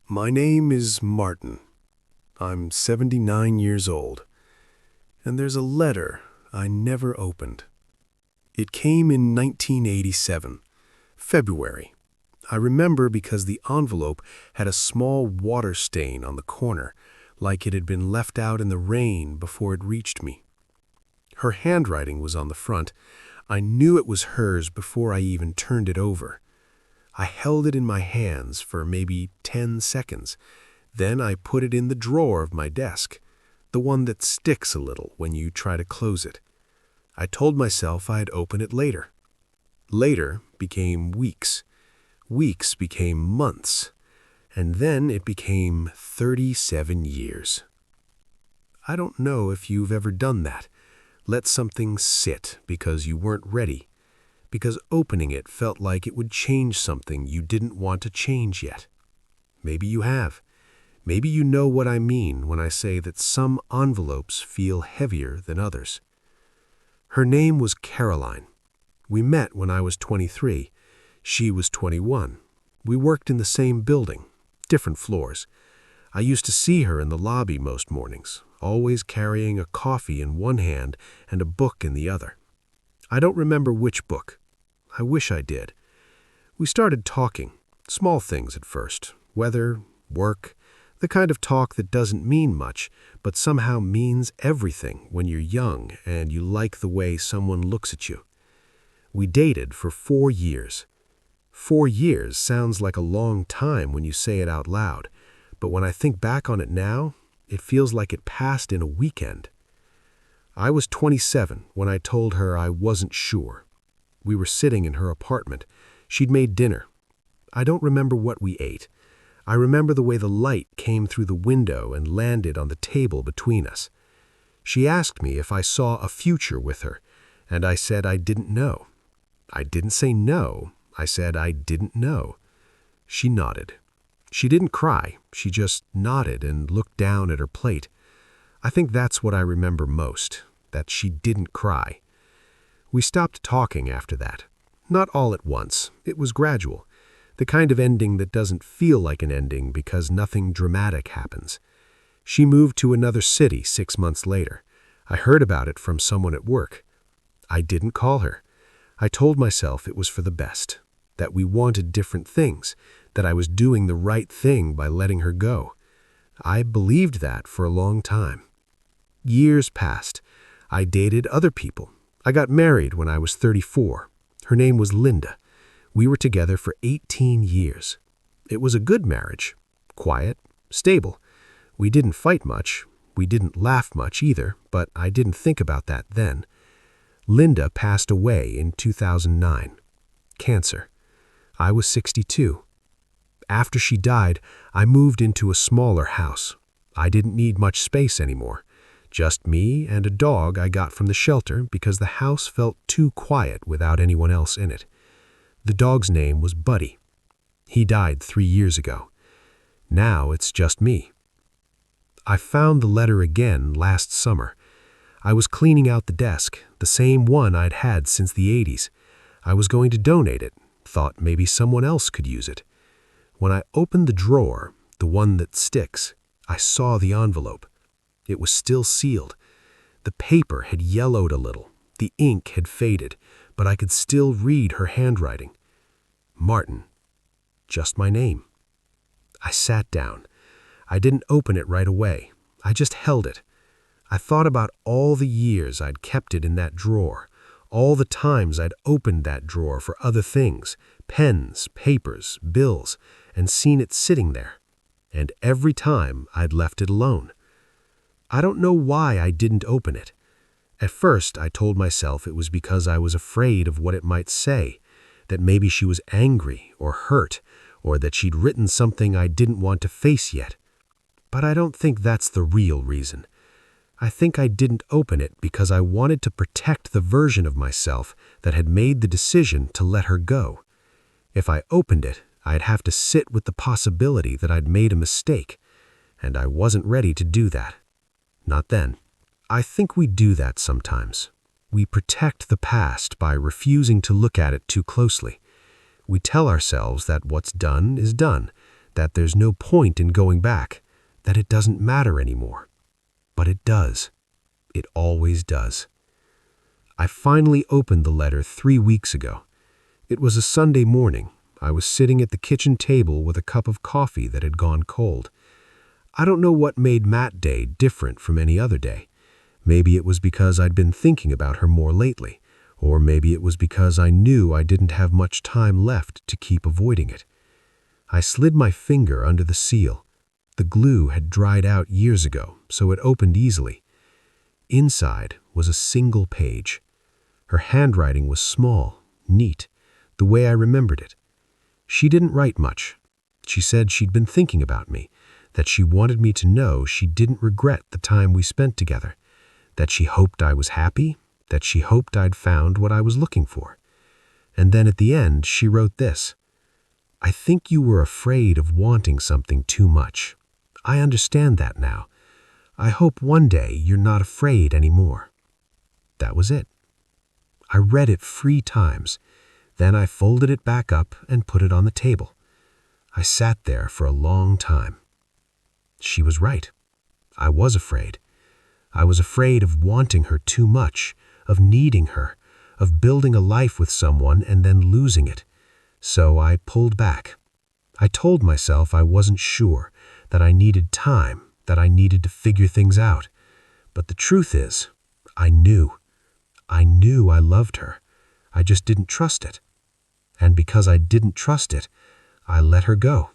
My name is Martin. I'm 79 years old, and there's a letter I never opened. It came in 1987, February. I remember because the envelope had a small water stain on the corner, like it had been left out in the rain before it reached me. Her handwriting was on the front. I knew it was hers before I even turned it over. I held it in my hands for maybe 10 seconds. Then I put it in the drawer of my desk, the one that sticks a little when you try to close it. I told myself I'd open it later. Later became weeks. Weeks became months. And then it became 37 years. I don't know if you've ever done that. Let something sit because you weren't ready, because opening it felt like it would change something you didn't want to change yet. Maybe you have. Maybe you know what I mean when I say that some envelopes feel heavier than others. Her name was Caroline. We met when I was 23. She was 21. We worked in the same building, different floors. I used to see her in the lobby most mornings, always carrying a coffee in one hand and a book in the other. I don't remember which book. I wish I did. We started talking, small things at first, weather, work, the kind of talk that doesn't mean much, but somehow means everything when you're young and you like the way someone looks at you. We dated for 4 years. 4 years sounds like a long time when you say it out loud, but when I think back on it now, it feels like it passed in a weekend. I was 27 when I told her I wasn't sure. We were sitting in her apartment. She'd made dinner. I don't remember what we ate. I remember the way the light came through the window and landed on the table between us. She asked me if I saw a future with her, and I said I didn't know. I didn't say no. I said I didn't know. She nodded. She didn't cry. She just nodded and looked down at her plate. I think that's what I remember most, that she didn't cry. We stopped talking after that. Not all at once. It was gradual. The kind of ending that doesn't feel like an ending because nothing dramatic happens. She moved to another city 6 months later. I heard about it from someone at work. I didn't call her. I told myself it was for the best, that we wanted different things, that I was doing the right thing by letting her go. I believed that for a long time. Years passed. I dated other people. I got married when I was 34. Her name was Linda. We were together for 18 years. It was a good marriage. Quiet, stable. We didn't fight much. We didn't laugh much either, but I didn't think about that then. Linda passed away in 2009. Cancer. I was 62. After she died, I moved into a smaller house. I didn't need much space anymore. Just me and a dog I got from the shelter because the house felt too quiet without anyone else in it. The dog's name was Buddy. He died 3 years ago. Now it's just me. I found the letter again last summer. I was cleaning out the desk, the same one I'd had since the 80s. I was going to donate it, thought maybe someone else could use it. When I opened the drawer, the one that sticks, I saw the envelope. It was still sealed. The paper had yellowed a little. The ink had faded, but I could still read her handwriting. Martin. Just my name. I sat down. I didn't open it right away. I just held it. I thought about all the years I'd kept it in that drawer, all the times I'd opened that drawer for other things, pens, papers, bills, and seen it sitting there. And every time I'd left it alone. I don't know why I didn't open it. At first, I told myself it was because I was afraid of what it might say, that maybe she was angry or hurt, or that she'd written something I didn't want to face yet. But I don't think that's the real reason. I think I didn't open it because I wanted to protect the version of myself that had made the decision to let her go. If I opened it, I'd have to sit with the possibility that I'd made a mistake, and I wasn't ready to do that. Not then. I think we do that sometimes. We protect the past by refusing to look at it too closely. We tell ourselves that what's done is done, that there's no point in going back, that it doesn't matter anymore. But it does. It always does. I finally opened the letter 3 weeks ago. It was a Sunday morning. I was sitting at the kitchen table with a cup of coffee that had gone cold. I don't know what made Matt Day different from any other day. Maybe it was because I'd been thinking about her more lately, or maybe it was because I knew I didn't have much time left to keep avoiding it. I slid my finger under the seal. The glue had dried out years ago, so it opened easily. Inside was a single page. Her handwriting was small, neat, the way I remembered it. She didn't write much. She said she'd been thinking about me, that she wanted me to know she didn't regret the time we spent together, that she hoped I was happy, that she hoped I'd found what I was looking for. And then at the end, she wrote this: "I think you were afraid of wanting something too much. I understand that now. I hope one day you're not afraid anymore." That was it. I read it 3 times. Then I folded it back up and put it on the table. I sat there for a long time. She was right. I was afraid. I was afraid of wanting her too much, of needing her, of building a life with someone and then losing it. So I pulled back. I told myself I wasn't sure, that I needed time, that I needed to figure things out. But the truth is, I knew. I knew I loved her. I just didn't trust it. And because I didn't trust it, I let her go.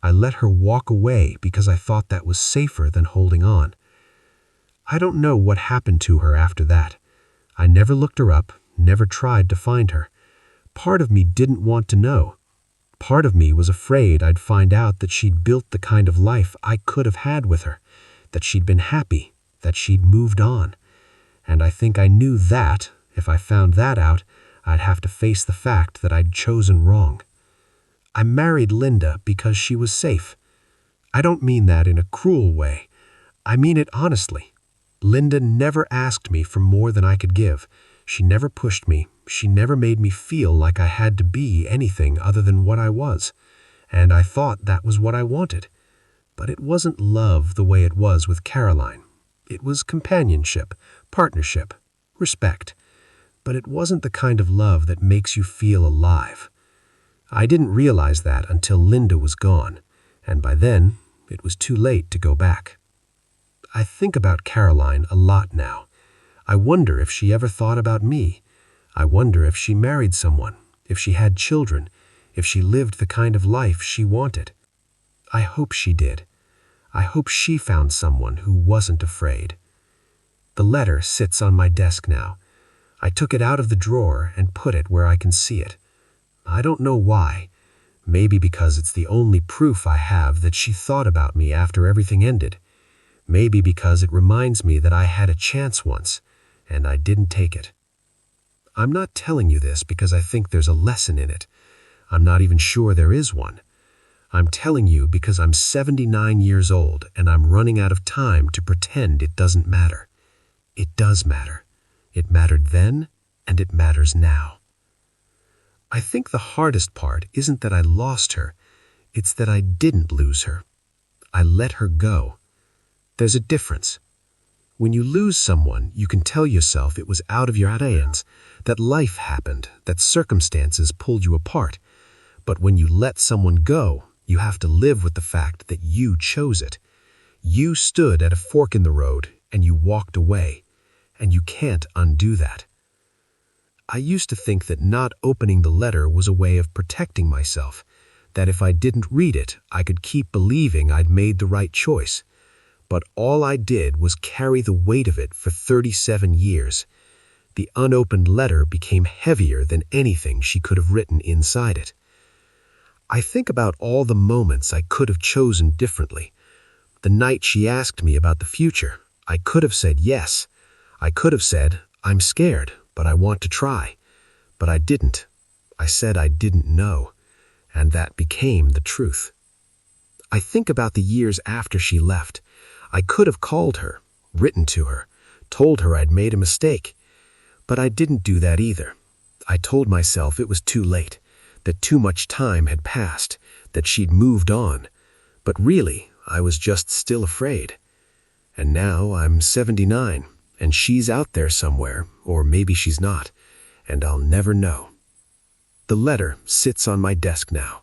I let her walk away because I thought that was safer than holding on. I don't know what happened to her after that. I never looked her up, never tried to find her. Part of me didn't want to know. Part of me was afraid I'd find out that she'd built the kind of life I could have had with her, that she'd been happy, that she'd moved on. And I think I knew that, if I found that out, I'd have to face the fact that I'd chosen wrong. I married Linda because she was safe. I don't mean that in a cruel way. I mean it honestly. Linda never asked me for more than I could give. She never pushed me. She never made me feel like I had to be anything other than what I was. And I thought that was what I wanted. But it wasn't love the way it was with Caroline. It was companionship, partnership, respect. But it wasn't the kind of love that makes you feel alive. I didn't realize that until Linda was gone, and by then, it was too late to go back. I think about Caroline a lot now. I wonder if she ever thought about me. I wonder if she married someone, if she had children, if she lived the kind of life she wanted. I hope she did. I hope she found someone who wasn't afraid. The letter sits on my desk now. I took it out of the drawer and put it where I can see it. I don't know why. Maybe because it's the only proof I have that she thought about me after everything ended. Maybe because it reminds me that I had a chance once, and I didn't take it. I'm not telling you this because I think there's a lesson in it. I'm not even sure there is one. I'm telling you because I'm 79 years old and I'm running out of time to pretend it doesn't matter. It does matter. It mattered then, and it matters now. I think the hardest part isn't that I lost her, it's that I didn't lose her. I let her go. There's a difference. When you lose someone, you can tell yourself it was out of your hands, that life happened, that circumstances pulled you apart. But when you let someone go, you have to live with the fact that you chose it. You stood at a fork in the road, and you walked away. And you can't undo that. I used to think that not opening the letter was a way of protecting myself, that if I didn't read it, I could keep believing I'd made the right choice. But all I did was carry the weight of it for 37 years. The unopened letter became heavier than anything she could have written inside it. I think about all the moments I could have chosen differently. The night she asked me about the future, I could have said yes. I could have said, I'm scared, but I want to try. But I didn't. I said I didn't know. And that became the truth. I think about the years after she left. I could have called her, written to her, told her I'd made a mistake. But I didn't do that either. I told myself it was too late, that too much time had passed, that she'd moved on, but really, I was just still afraid. And now I'm 79, and she's out there somewhere, or maybe she's not, and I'll never know. The letter sits on my desk now.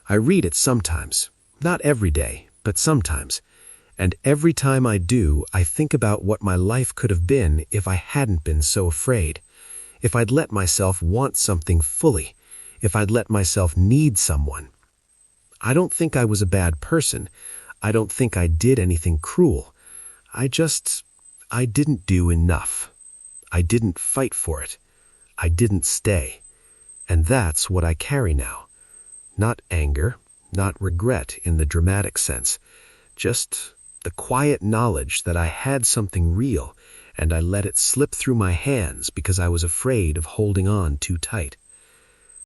I read it sometimes, not every day, but sometimes. And every time I do, I think about what my life could have been if I hadn't been so afraid. If I'd let myself want something fully. If I'd let myself need someone. I don't think I was a bad person. I don't think I did anything cruel. I didn't do enough. I didn't fight for it. I didn't stay. And that's what I carry now. Not anger, not regret in the dramatic sense. Just the quiet knowledge that I had something real, and I let it slip through my hands because I was afraid of holding on too tight.